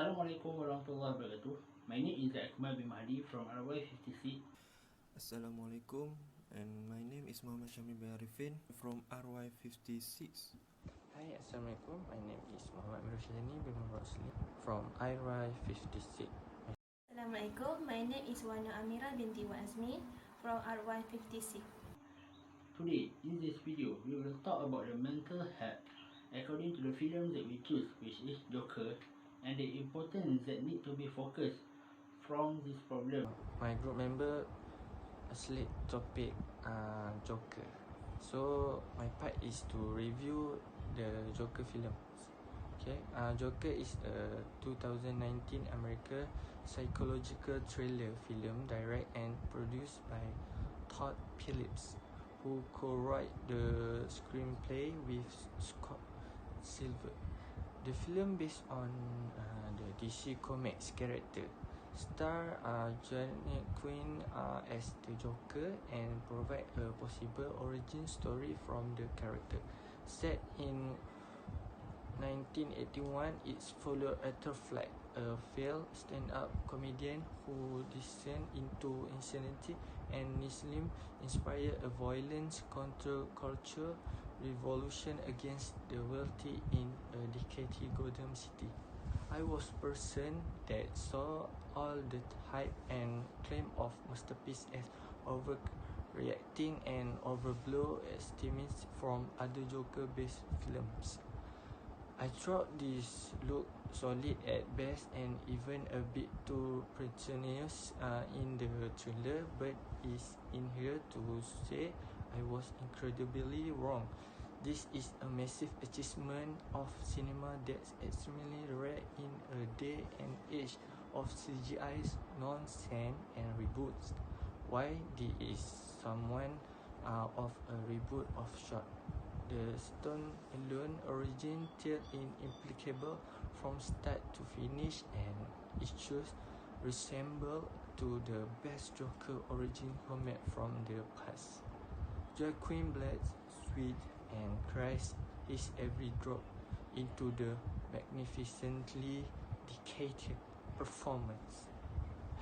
Assalamualaikum warahmatullahi wabarakatuh. My name is Akmal B from Arifin 56. Assalamualaikum, and my name is Syahmi B from RY56. Hi, Assalamualaikum. My name is Mohd bin Rosli from RY56. Assalamualaikum. My name is Wan Amirah Bt Wan Azemin from RY56. Today, in this video, we will talk about the mental health according to the film that we choose, which is Joker, and the importance that need to be focused from this problem. My group member select topic Joker. So my part is to review the Joker film. Okay, Joker is a 2019 American psychological thriller film directed and produced by Todd Phillips, who co-wrote the screenplay with Scott Silver. The film based on the DC Comics character star Janet Quinn as the Joker and provide a possible origin story from the character. Set in 1981, it followed Arthur Fleck, a failed stand-up comedian who descended into insanity and nihilism, inspired a violent counterculture revolution against the wealthy in a decayed Gotham City. I was person that saw all the hype and claim of masterpiece as overreacting and overblown estimates from other Joker-based films. I thought this looked solid at best and even a bit too pretentious in the trailer, but it's in here to say I was incredibly wrong. This is a massive achievement of cinema that's extremely rare in a day and age of CGI nonsense and reboots. Why there is someone of a reboot of shot? The stand-alone origin tale is implicable from start to finish, and issues resemble to the best Joker origin comic from the past. Joaquin Black's sweet and cries his every drop into the magnificently decayed performance.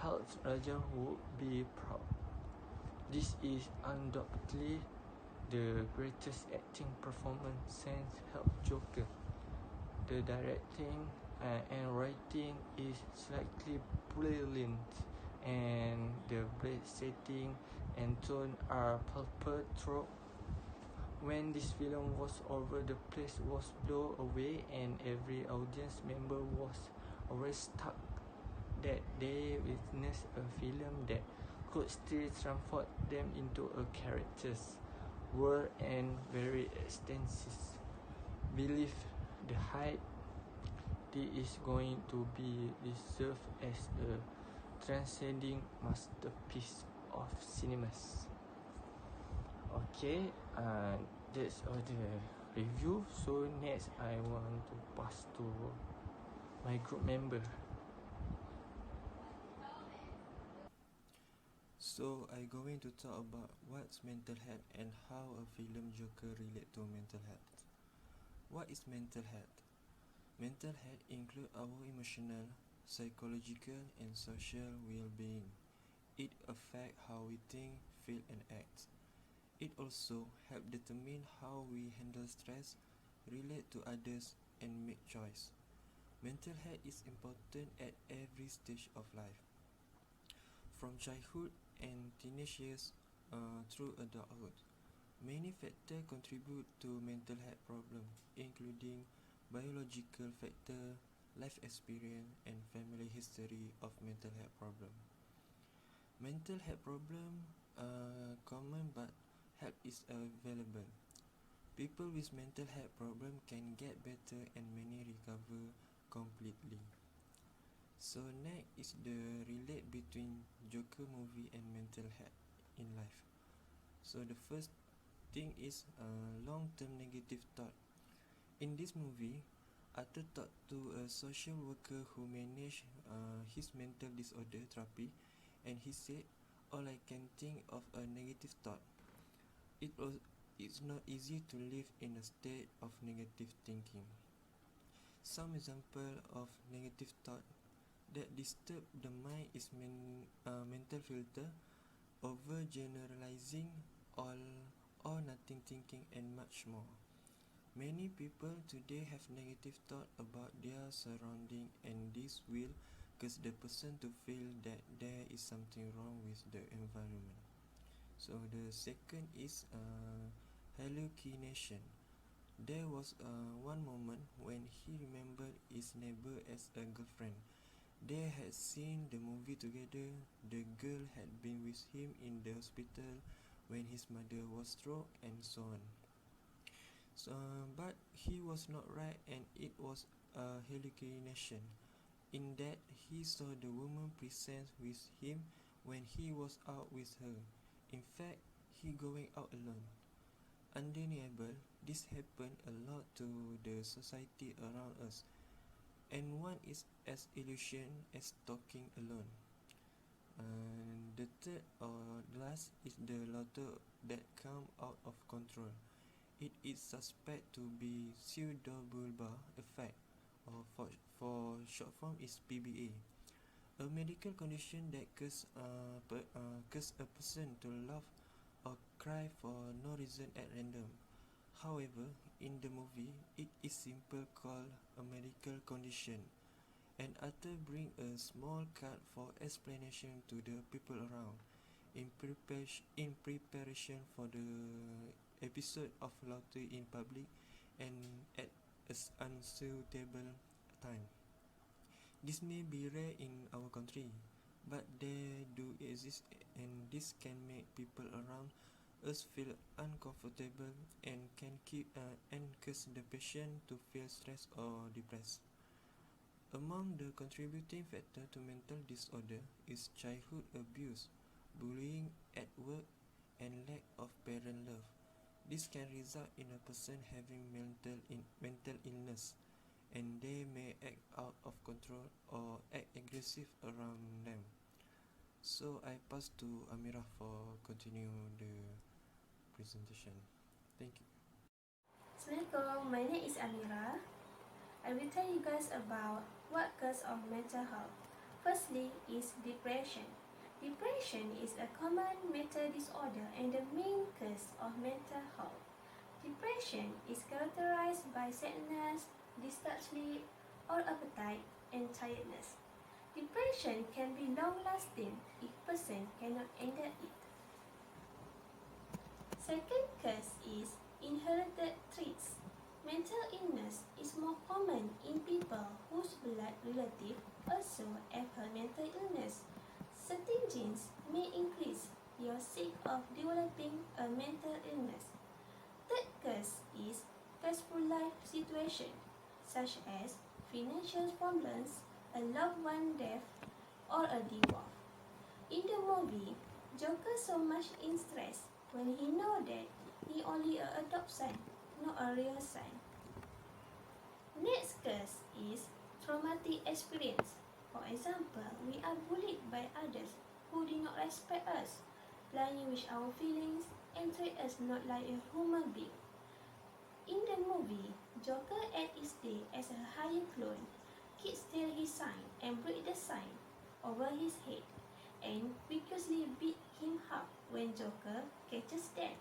Heath Ledger would be proud. This is undoubtedly the greatest acting performance since Heath Joker. The directing and writing is slightly brilliant, and the blade setting and tone are palpable through. When this film was over, the place was blown away, and every audience member was always struck that they witnessed a film that could still transport them into a character's world and very extensive. Believe the hype, this is going to be reserved as a transcending masterpiece of cinemas. Okay, that's all the review. So next I want to pass to my group member. So I'm going to talk about what's mental health and how a film Joker relate to mental health. What is mental health? Mental health include our emotional, psychological, and social well-being. It affects how we think, feel, and act. It also helps determine how we handle stress, relate to others, and make choice. Mental health is important at every stage of life, from childhood and teenage years through adulthood. Many factors contribute to mental health problems, including biological factors, life experience, and family history of mental health problems. Mental health problems are common, but help is available. People with mental health problems can get better and many recover completely. So next is the relate between Joker movie and mental health in life. So the first thing is long-term negative thought. In this movie, Arthur talked to a social worker who managed his mental disorder therapy, and he said, "All I can think of a negative thought. It's not easy to live in a state of negative thinking." Some example of negative thought that disturb the mind is mental filter, overgeneralizing, all or nothing thinking, and much more. Many people today have negative thought about their surrounding, and this will cause the person to feel that there is something wrong with the environment. So the second is hallucination. There was one moment when he remembered his neighbor as a girlfriend. They had seen the movie together. The girl had been with him in the hospital when his mother was struck, and so on. But he was not right, and it was a hallucination. In that he saw the woman present with him when he was out with her. In fact, he going out alone. Undeniable, this happened a lot to the society around us, and one is as illusion as talking alone. The third or last is the laughter that come out of control. It is suspected to be pseudobulbar effect, or for short form is PBA, a medical condition that cause a person to laugh or cry for no reason at random. However, in the movie, it is simply called a medical condition, and Arthur bring a small card for explanation to the people around, in preparation for the episode of laughter in public and at an unsuitable time. This may be rare in our country, but they do exist, and this can make people around us feel uncomfortable and can cause the patient to feel stressed or depressed. Among the contributing factors to mental disorder is childhood abuse, bullying at work, and lack of parent love. This can result in a person having mental illness, and they may act out of control or act aggressive around them. So I pass to Amirah for continue the presentation. Thank you. Assalamualaikum, my name is Amirah. I will tell you guys about what cause of mental health. Firstly is depression. Depression is a common mental disorder and the main cause of mental health. Depression is characterized by sadness, disturbed sleep or appetite, and tiredness. Depression can be long-lasting if person cannot handle it. Second cause is inherited traits. Mental illness is more common in people whose blood relative also have a mental illness. Certain genes may increase your risk of developing a mental illness. Third cause is stressful life situation, such as financial problems, a loved one death, or a divorce. In the movie, Joker so much in stress when he know that he only a adopted son, not a real son. Next cause is traumatic experience. For example, we are bullied by others who do not respect us, playing with our feelings, and treat us not like a human being. In the movie, Joker at his day as a higher clone, kids steal his sign and break the sign over his head, and viciously beat him up when Joker catches them.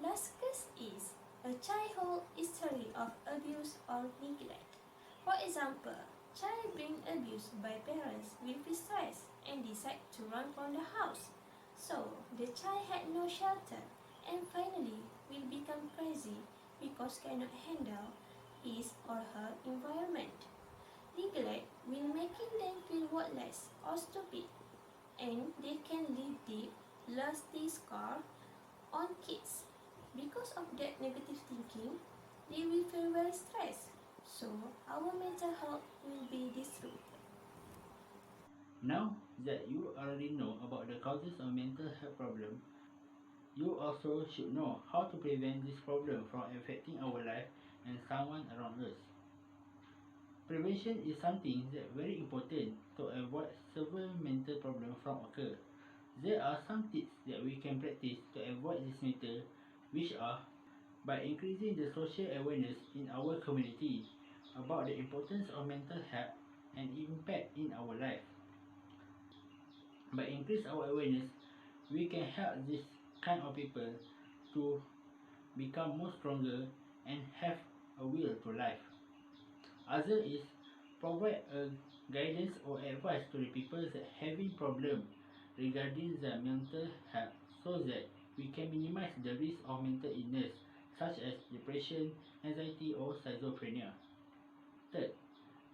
Last case is a childhood history of abuse or neglect. For example, child being abused by parents will be stressed and decide to run from the house. So the child had no shelter and finally will become crazy because cannot handle his or her environment. Neglect will making them feel worthless or stupid, and they can leave deep, lasting scar on kids. Because of that negative thinking, they will feel very stressed. So our mental health will be disrupted. Now that you already know about the causes of mental health problem, you also should know how to prevent this problem from affecting our life and someone around us. Prevention is something that very important to avoid severe mental problems from occur. There are some tips that we can practice to avoid this matter, which are by increasing the social awareness in our community about the importance of mental health an impact in our life. By increase our awareness, we can help this kind of people to become more stronger and have a will to life. Other is provide a guidance or advice to the people that having problem regarding their mental health so that we can minimize the risk of mental illness such as depression, anxiety or schizophrenia. Third,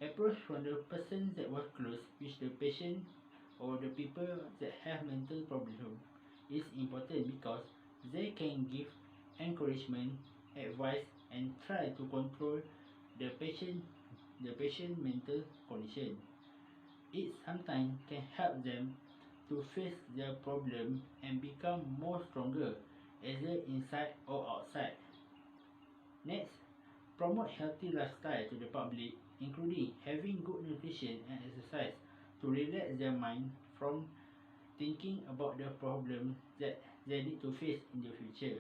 approach from the person that was close with the patient or the people that have mental problem is important because they can give encouragement, advice and try to control the patient mental condition. It sometimes can help them to face their problem and become more stronger either inside or outside. Next, promote healthy lifestyle to the public, including having good nutrition and exercise to relax their mind from thinking about the problem that they need to face in the future.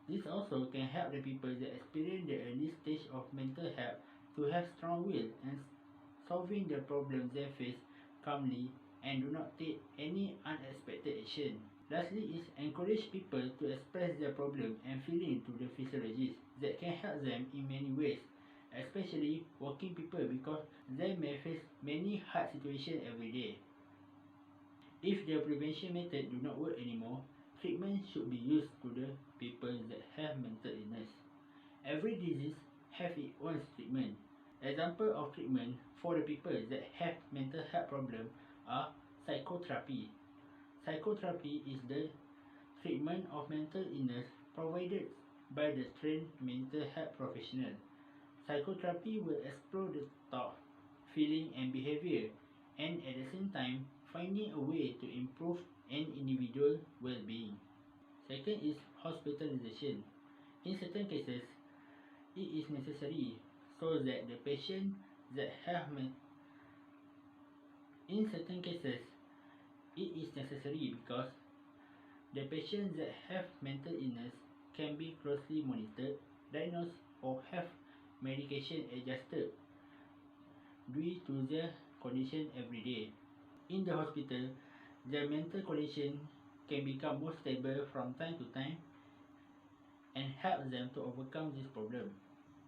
This also can help the people that experience the early stage of mental health to have strong will and solving the problems they face calmly and do not take any unexpected action. Lastly is encourage people to express their problem and feeling to the physiologist that can help them in many ways, especially working people because they may face many hard situations every day. If the prevention method do not work anymore, treatment should be used to the people that have mental illness. Every disease have its own treatment. Example of treatment for the people that have mental health problem are psychotherapy. Psychotherapy is the treatment of mental illness provided by the trained mental health professional. Psychotherapy will explore the thought, feeling and behavior and at the same time finding a way to improve an individual well-being. Second is hospitalization. In certain cases, it is necessary so that the patient that have in certain cases it is necessary because the patients that have mental illness can be closely monitored, diagnosed or have medication adjusted due to their condition every day. In the hospital, their mental condition can become more stable from time to time and help them to overcome this problem.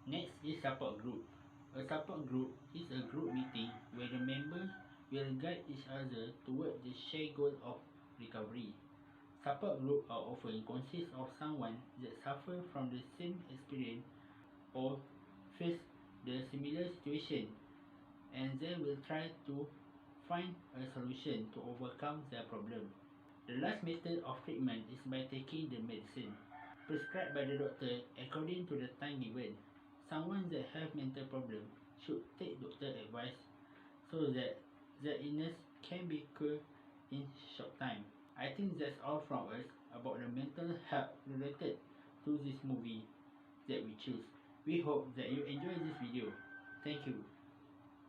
Next is support group. A support group is a group meeting where the members will guide each other toward the shared goal of recovery. Support group are often consist of someone that suffer from the same experience or face the similar situation and they will try to find a solution to overcome their problem. The last method of treatment is by taking the medicine prescribed by the doctor according to the time given. Someone that have mental problem should take doctor advice so that the illness can be cured in short time. I think that's all from us about the mental health related to this movie that we choose. We hope that you enjoy this video. Thank you.